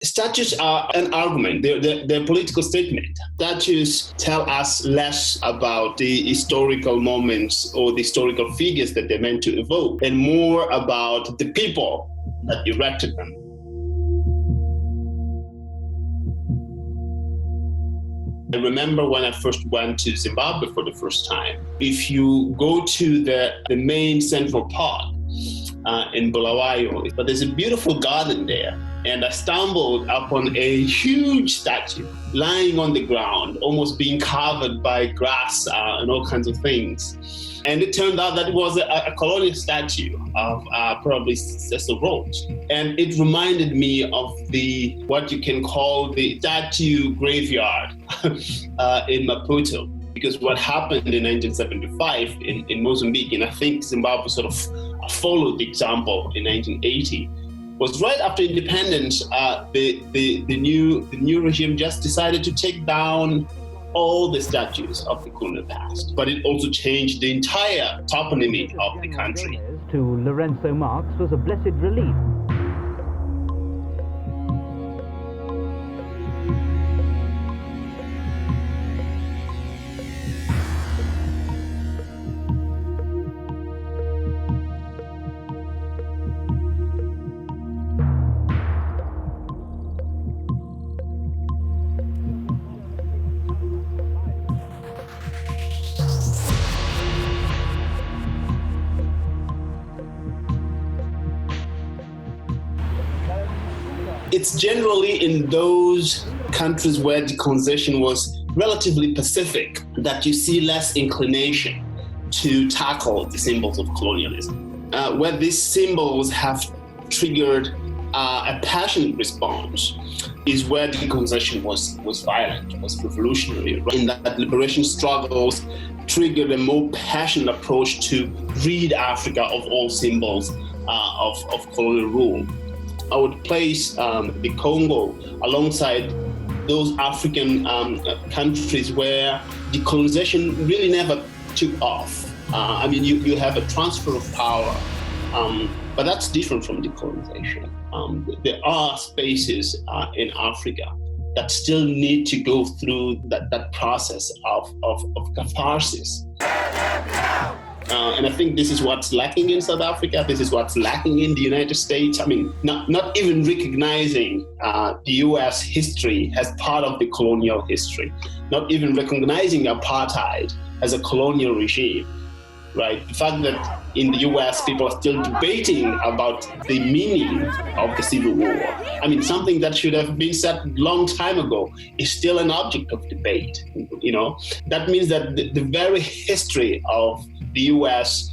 Statues are an argument. They're a political statement. Statues tell us less about the historical moments or the historical figures that they're meant to evoke, and more about the people that erected them. I remember when I first went to Zimbabwe for the first time. If you go to the main central park in Bulawayo, but there's a beautiful garden there. And I stumbled upon a huge statue lying on the ground, almost being covered by grass and all kinds of things. And it turned out that it was a colonial statue of probably Cecil Rhodes. And it reminded me of what you can call the statue graveyard in Maputo. Because what happened in 1975 in Mozambique, and I think Zimbabwe sort of followed the example in 1980, was right after independence, the new regime just decided to take down all the statues of the colonial past. But it also changed the entire toponymy of the country. To Lorenzo Marx was a blessed relief. It's generally in those countries where decolonization was relatively pacific that you see less inclination to tackle the symbols of colonialism. Where these symbols have triggered a passionate response is where decolonization was violent, was revolutionary. In that liberation struggles triggered a more passionate approach to rid Africa of all symbols of colonial rule. I would place the Congo alongside those African countries where decolonization really never took off. You have a transfer of power, but that's different from decolonization. There are spaces in Africa that still need to go through that process of catharsis. And I think this is what's lacking in South Africa. This is what's lacking in the United States. Not even recognizing the US history as part of the colonial history, not even recognizing apartheid as a colonial regime, right? The fact that in the US people are still debating about the meaning of the Civil War. Something that should have been said a long time ago is still an object of debate. That means that the very history of the US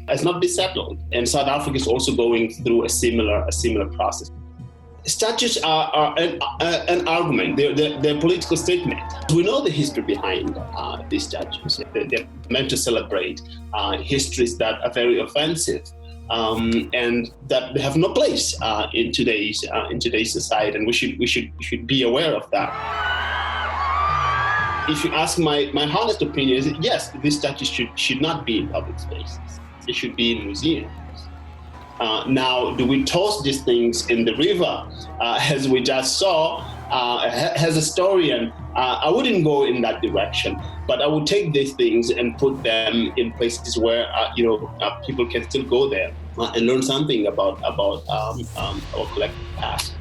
has not been settled, and South Africa is also going through a similar process. Statues are an argument. They're a political statement. We know the history behind these statues. They're meant to celebrate histories that are very offensive and that they have no place in today's society, and we should be aware of that. If you ask my honest opinion, is yes, these statues should not be in public spaces. They should be in museums. Now, do we toss these things in the river, as we just saw? As a historian, I wouldn't go in that direction, but I would take these things and put them in places where people can still go there and learn something about our collective past.